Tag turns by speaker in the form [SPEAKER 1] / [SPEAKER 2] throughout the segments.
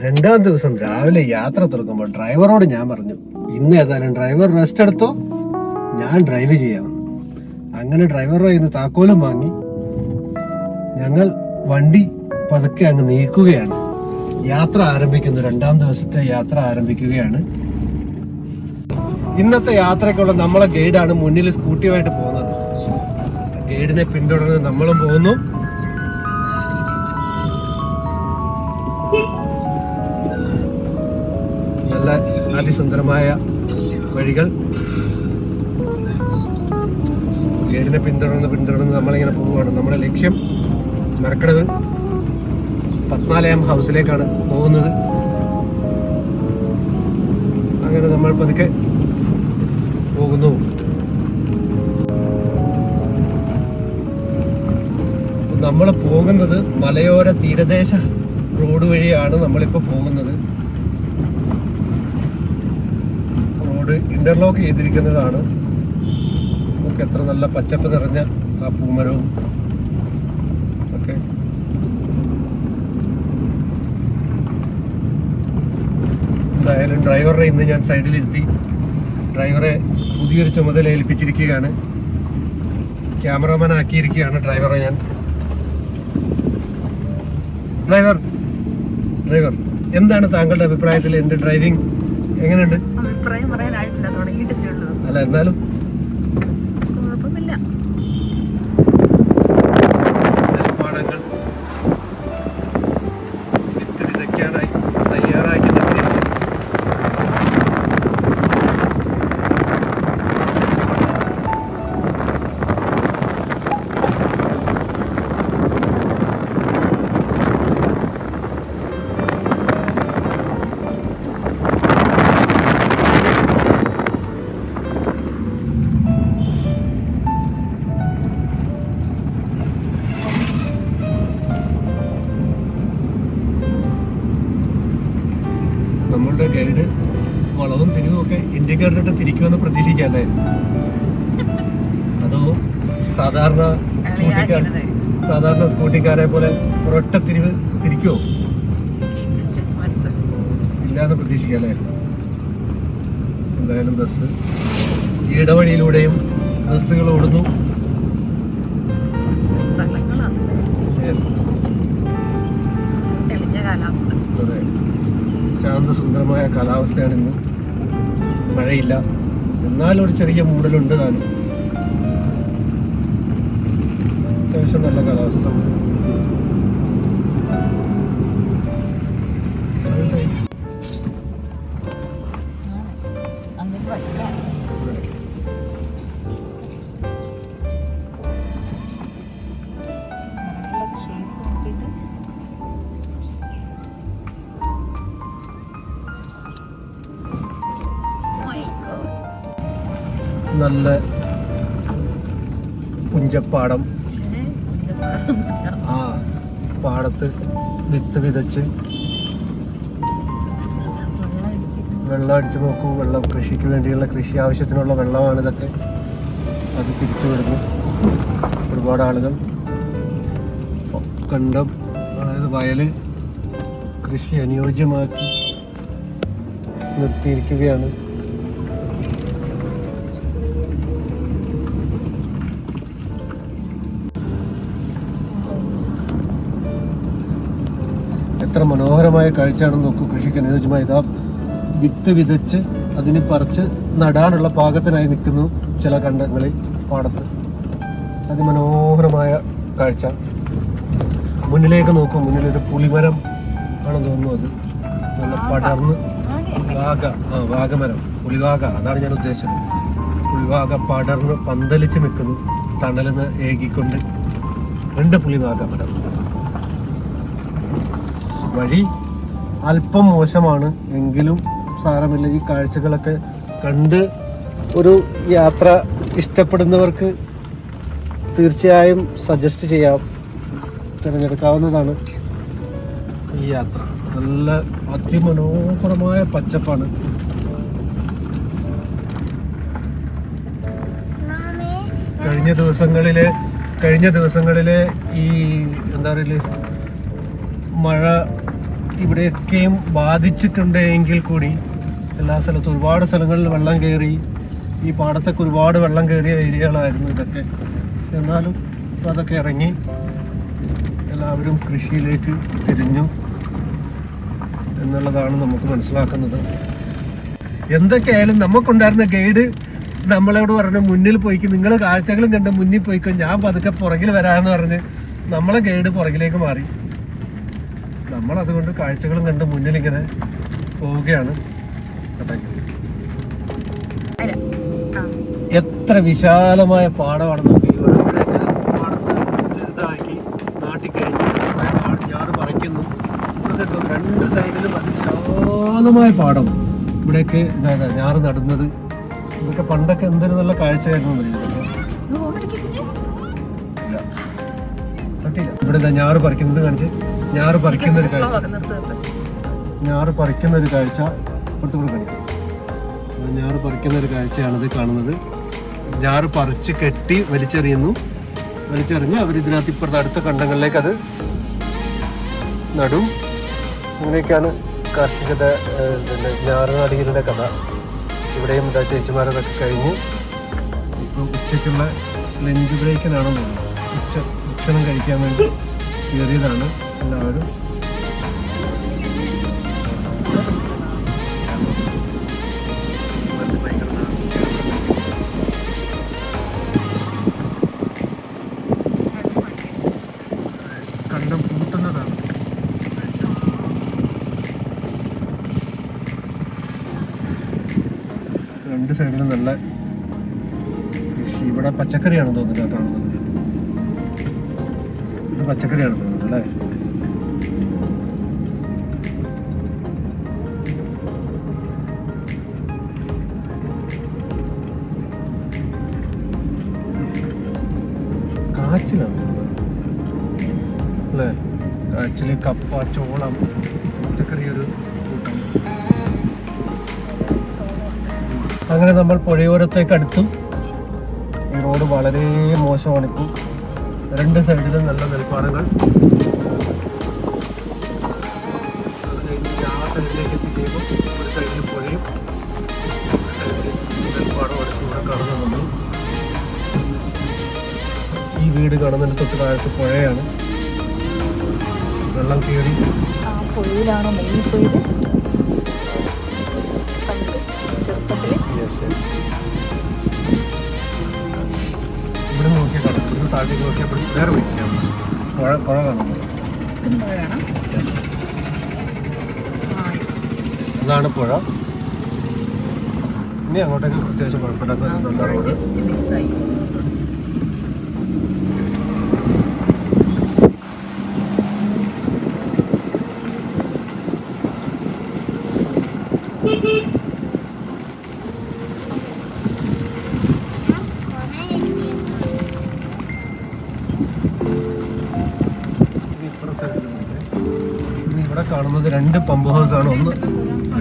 [SPEAKER 1] രണ്ടാം ദിവസം രാവിലെ യാത്ര തുറക്കുമ്പോൾ ഡ്രൈവറോട് ഞാൻ പറഞ്ഞു, ഇന്ന് ഏതായാലും ഡ്രൈവർ റെസ്റ്റ് എടുത്തോ, ഞാൻ ഡ്രൈവ് ചെയ്യാമെന്ന്. അങ്ങനെ ഡ്രൈവറുടെ കയ്യിൽ നിന്ന് താക്കോലും വാങ്ങി ഞങ്ങൾ വണ്ടി പതുക്കെ അങ്ങ് നീക്കുകയാണ്. യാത്ര ആരംഭിക്കുന്നു. രണ്ടാം ദിവസത്തെ യാത്ര ആരംഭിക്കുകയാണ്. ഇന്നത്തെ യാത്രയ്ക്കുള്ള നമ്മളെ ഗൈഡാണ് മുന്നിൽ സ്കൂട്ടിയുമായിട്ട് പോകുന്നത്. ഗൈഡിനെ പിന്തുടർന്ന് നമ്മളും പോകുന്നു. നല്ല അതിസുന്ദരമായ വഴികൾ. ഗൈഡിനെ പിന്തുടർന്ന് നമ്മളിങ്ങനെ പോവുകയാണ്. നമ്മുടെ ലക്ഷ്യം മരക്കടവ് പത്നാലയം ഹൗസിലേക്കാണ് പോകുന്നത്. അങ്ങനെ നമ്മൾ പതുക്കെ പോകുന്നു. നമ്മൾ പോകുന്നത് മലയോര തീരദേശ റോഡ് വഴിയാണ് നമ്മളിപ്പോൾ പോകുന്നത്. റോഡ് ഇന്റർലോക്ക് ചെയ്തിരിക്കുന്നതാണ്. നമുക്ക് എത്ര നല്ല പച്ചപ്പ് നിറഞ്ഞ ആ പൂമരവും ഒക്കെ. എന്തായാലും ഡ്രൈവറെ ഇന്ന് ഞാൻ സൈഡിലിരുത്തി ഡ്രൈവറെ പുതിയൊരു ചുമതല ഏൽപ്പിച്ചിരിക്കുകയാണ്. ക്യാമറമാൻ ആക്കിയിരിക്കുകയാണ് ഡ്രൈവറെ ഞാൻ. ഡ്രൈവർ എന്താണ് താങ്കളുടെ അഭിപ്രായത്തിൽ എൻ്റെ ഡ്രൈവിംഗ് എങ്ങനെയുണ്ട്?
[SPEAKER 2] അഭിപ്രായം പറയാനായിട്ടില്ല, തുടങ്ങിയിട്ടേ ഉള്ളൂ.
[SPEAKER 1] അല്ല, എന്നാലും
[SPEAKER 2] കുഴപ്പമില്ല.
[SPEAKER 1] നെൽപ്പാടങ്ങൾ വിത്ത് വിതയ്ക്കാനായി തയ്യാറാക്കി നിർത്തിയിരിക്കുന്നു. നമ്മളുടെ ഗൈഡ് വളവും തിരിവും ഒക്കെ ഇൻഡിക്കേറ്റർ ഇട്ട് തിരിക്കുമെന്ന് പ്രതീക്ഷിക്കല്ലേ? അതോ സാധാരണ സ്കൂട്ടിക്കാരെ പോലെ ഒരൊറ്റ തിരിവ് തിരിക്കുമോ? ഇല്ലാന്ന് പ്രതീക്ഷിക്കല്ലേ? എന്തായാലും ബസ് ഈ ഇടവഴിയിലൂടെയും ബസ്സുകൾ ഓടുന്നു. അതെ, ശാന്തസുന്ദരമായ കാലാവസ്ഥയാണ് ഇന്ന്. മഴയില്ല, എന്നാലും ഒരു ചെറിയ മൂടലുണ്ട് താനും. അത്യാവശ്യം നല്ല കാലാവസ്ഥ. നല്ല പുഞ്ചപ്പാടം. ആ പാടത്ത് വിത്ത് വിതച്ച് വെള്ളം അടിച്ചു നോക്കൂ. വെള്ളം കൃഷിക്ക് വേണ്ടിയുള്ള കൃഷി ആവശ്യത്തിനുള്ള വെള്ളമാണ് ഇതൊക്കെ. അത് തിരിച്ചു വിടുന്നു. ഒരുപാട് ആളുകൾ കണ്ടം, അതായത് വയല് കൃഷി അനുയോജ്യമാക്കി നിർത്തിയിരിക്കുകയാണ്. എത്ര മനോഹരമായ കാഴ്ചയാണെന്ന് നോക്കൂ. കൃഷിക്ക് അനുയോജ്യമായ ഇതാ വിത്ത് വിതച്ച് അതിന് പറിച്ച് നടാനുള്ള പാകത്തിനായി നിൽക്കുന്നു ചില കണ്ടങ്ങളിൽ പാടത്ത്. അതിമനോഹരമായ കാഴ്ച. മുന്നിലേക്ക് നോക്കൂ. മുന്നിലൊരു പുളിമരം ആണെന്ന് തോന്നുന്നു. അത് നല്ല പടർന്ന് വാഗമരം, പുളിവാക, അതാണ് ഞാൻ ഉദ്ദേശിച്ചത്. പുളിവാക പടർന്ന് പന്തലിച്ച് നിൽക്കുന്നു, തണലിന്ന് ഏകിക്കൊണ്ട്. 2 പുളിവാക മരം. വഴി അല്പം മോശമാണ്, എങ്കിലും സാരമില്ല. ഈ കാഴ്ചകളൊക്കെ കണ്ട് ഒരു യാത്ര ഇഷ്ടപ്പെടുന്നവർക്ക് തീർച്ചയായും സജസ്റ്റ് ചെയ്യാം, തിരഞ്ഞെടുക്കാവുന്നതാണ് ഈ യാത്ര. നല്ല അതിമനോഹരമായ പച്ചപ്പാണ്. കഴിഞ്ഞ ദിവസങ്ങളിലെ ഈ എന്താ പറയുക മഴ ഇവിടെ ഇവിടെയൊക്കെയും ബാധിച്ചിട്ടുണ്ട് എങ്കിൽ കൂടി എല്ലാ സ്ഥലത്തും ഒരുപാട് സ്ഥലങ്ങളിൽ വെള്ളം കയറി. ഈ പാടത്തൊക്കെ ഒരുപാട് വെള്ളം കയറിയ ഏരിയകളായിരുന്നു ഇതൊക്കെ. എന്നാലും അതൊക്കെ ഇറങ്ങി എല്ലാവരും കൃഷിയിലേക്ക് തിരിഞ്ഞു എന്നുള്ളതാണ് നമുക്ക് മനസ്സിലാക്കുന്നത്. എന്തൊക്കെയായാലും നമുക്കുണ്ടായിരുന്ന ഗൈഡ് നമ്മളോട് പറഞ്ഞു മുന്നിൽ പോയിക്ക്, നിങ്ങൾ കാഴ്ചകളും കണ്ട് മുന്നിൽ പോയിക്കോ, ഞാൻ പതുക്കെ പുറകിൽ വരാമെന്ന് പറഞ്ഞ് നമ്മളെ ഗൈഡ് പുറകിലേക്ക് മാറി. നമ്മളതുകൊണ്ട് കാഴ്ചകളും കണ്ട് മുന്നിൽ ഇങ്ങനെ പോവുകയാണ്. എത്ര വിശാലമായ പാടമാണ് നോക്കി. ഇവിടെയൊക്കെ പാടത്ത് ഇതാക്കി നാട്ടിൽ കഴിഞ്ഞ് ഞാറ് പറിക്കുന്നു. രണ്ട് സൈഡിലും അതിവിശാലമായ പാടം. ഇവിടെയൊക്കെ ഞാറ് നടുന്നത്, ഇതൊക്കെ പണ്ടൊക്കെ എന്തൊരു നല്ല കാഴ്ചയായിരുന്നു. ഇവിടെ ഞാറ് പറിക്കുന്നത് കാണിച്ച്, ഞാറ് പറിക്കുന്ന ഒരു കാഴ്ച, ഞാറ് പറിക്കുന്ന ഒരു കാഴ്ച ഇപ്പുറത്തുകൂടെ കാണിക്കും. ഞാറ് പറിക്കുന്ന ഒരു കാഴ്ചയാണിത് കാണുന്നത്. ഞാറ് പറിച്ച് കെട്ടി വലിച്ചെറിയുന്നു. വലിച്ചെറിഞ്ഞ് അവർ ഇതിനകത്ത് ഇപ്പുറത്തെ അടുത്ത കണ്ടങ്ങളിലേക്ക് അത് നടും. അങ്ങനെയൊക്കെയാണ് കാർഷികത ഞാറ് നടികളുടെ കഥ. ഇവിടെയും എന്താ ചേച്ചിമാരതൊക്കെ കഴിഞ്ഞ് ഇപ്പോൾ ഉച്ചയ്ക്കുള്ള ലഞ്ച് ബ്രേക്കിനാണെന്ന് തോന്നുന്നു. ഭക്ഷണം കഴിക്കാൻ വേണ്ടി കയറിയതാണ് എല്ലാവരും. കണ്ടം പൂട്ടുന്നതാണ്. രണ്ട് സൈഡിലും നല്ല കൃഷി. ഇവിടെ പച്ചക്കറിയാണെന്ന് തോന്നുന്നു കാണുന്നത്. ഇത് പച്ചക്കറിയാണെന്ന് തോന്നുന്നു അല്ലേ? കാച്ചിലാണ് അല്ലേ? കാച്ചില്, കപ്പ, ചോളം, പച്ചക്കറി ഒരു കൂട്ടം. അങ്ങനെ നമ്മൾ പുഴയോരത്തേക്ക് അടുത്തു. ഈ റോഡ് വളരെ മോശമാണിപ്പോൾ. രണ്ട് സൈഡിലും നല്ല നെൽപ്പാടങ്ങൾ. ആ സൈഡിലേക്ക് എത്തിക്കഴിയുമ്പോൾ ഒരു സൈഡിൽ പുഴയും ഒരു സൈഡിൽ നെൽപ്പാടം അടുത്ത് ഇവിടെ കടന്നു വന്നു. ഈ വീട് കാണുന്നതിന് തൊട്ട് താഴത്ത് പുഴയാണ്. വെള്ളം കയറി.
[SPEAKER 2] പുഴയിലാണോ മുങ്ങിപ്പോയത്?
[SPEAKER 1] ഇവിടെ നോക്കിയാൽ കാണാം. ഇവിടെ താഴത്തേക്ക് നോക്കിയപ്പോൾ വേറെ വയ്ക്കാം. പുഴ കാണുന്നത് അതാണ് പുഴ. ഇനി അങ്ങോട്ടേക്ക് അത്യാവശ്യം കുഴപ്പമില്ലാത്ത നല്ല റോഡ്. ഇവിടെ കാണുന്നത് രണ്ട് പമ്പ് ഹൗസ് ആണ്. ഒന്ന്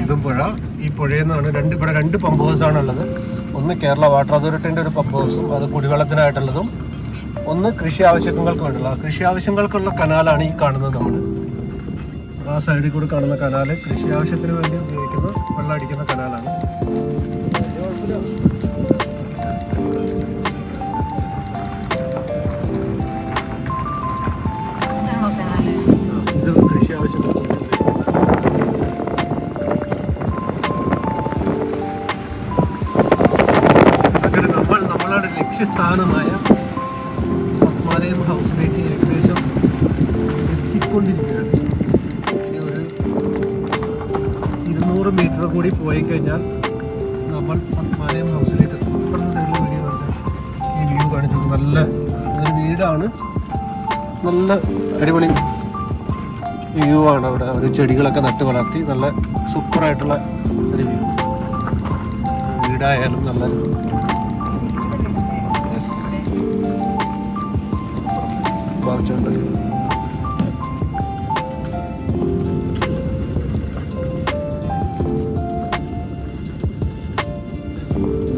[SPEAKER 1] ഇതും പുഴ, ഈ പുഴയിൽ നിന്നാണ് ഇവിടെ രണ്ട് പമ്പ് ഹൗസ് ആണ് ഉള്ളത്. ഒന്ന് കേരള വാട്ടർ അതോറിറ്റിന്റെ ഒരു പമ്പ് ഹൗസും അത് കുടിവെള്ളത്തിനായിട്ടുള്ളതും, ഒന്ന് കൃഷി ആവശ്യങ്ങൾക്ക് വേണ്ടിയുള്ള. കൃഷി ആവശ്യങ്ങൾക്കുള്ള കനാലാണ് ഈ കാണുന്നത്. നമ്മൾ ആ സൈഡിൽ കൂടെ കാണുന്ന കനാല് കൃഷി ആവശ്യത്തിന് വേണ്ടി ഉപയോഗിക്കുന്ന വെള്ളം അടിക്കുന്ന കനാലാണ്. ഇത് കൃഷി ആവശ്യങ്ങൾക്ക് അങ്ങനെ നമ്മളുടെ ലക്ഷ്യസ്ഥാനമായ പത്മാലയം ഹൗസിലേക്ക് ഏകദേശം എത്തിക്കൊണ്ടിരിക്കുകയാണ്. ഒരു 200 മീറ്റർ കൂടി പോയി കഴിഞ്ഞാൽ നമ്മൾ പത്മാലയം ഹൗസിലേക്ക് എത്തും. ഇപ്പുറത്തെ സൈഡിൽ വീഡിയോ കണ്ട് ഈ വ്യൂ കാണിച്ചത് നല്ല ഒരു വീടാണ്. നല്ല അടിപൊളി വ്യൂ ആണ്. അവിടെ ഒരു ചെടികളൊക്കെ നട്ട് വളർത്തി നല്ല സൂപ്പറായിട്ടുള്ള ഒരു വ്യൂ. വീടായാലും നല്ല ഭാവിച്ചുണ്ട്.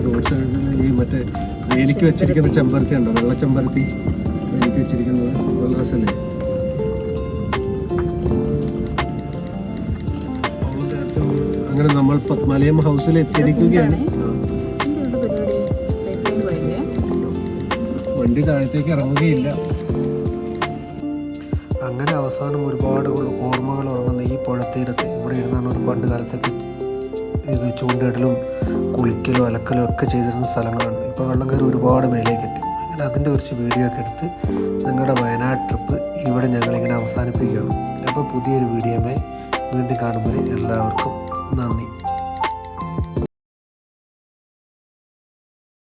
[SPEAKER 1] റോഡ് സൈഡിൽ ഈ മറ്റേ വേലിക്ക് വെച്ചിരിക്കുന്ന ചെമ്പരത്തി ഉണ്ടോ? വെള്ള ചെമ്പരത്തി വേലിക്ക് വെച്ചിരിക്കുന്നത് നല്ല രസമല്ലേ? അങ്ങനെ നമ്മൾ മലയം ഹൗസിൽ എത്തിയിരിക്കുകയാണ്.
[SPEAKER 2] എന്താ പരിപാടി? ലൈഫിൽ പോയില്ലേ?
[SPEAKER 1] വണ്ടി താഴത്തേക്ക് ഇറങ്ങുകയില്ല. അങ്ങനെ അവസാനം ഒരുപാട് ഓർമ്മകൾ ഉറങ്ങുന്ന ഈ പുഴത്തീരത്ത് ഇവിടെ ഇരുന്നാണ് ഒരു പണ്ട് കാലത്തൊക്കെ ഇത് ചൂണ്ടയിടലും കുളിക്കലും അലക്കലും ഒക്കെ ചെയ്തിരുന്ന സ്ഥലങ്ങളാണ്. ഇപ്പോൾ വെള്ളം കയറി ഒരുപാട് മേലേക്ക് എത്തി. അങ്ങനെ അതിൻ്റെ കുറച്ച് വീഡിയോ ഒക്കെ എടുത്ത് ഞങ്ങളുടെ വയനാട് ട്രിപ്പ് ഇവിടെ ഞങ്ങളിങ്ങനെ അവസാനിപ്പിക്കുകയാണ്. അപ്പോൾ പുതിയൊരു വീഡിയോയുമായി വീണ്ടും കാണുമ്പോൾ എല്ലാവർക്കും നന്ദി.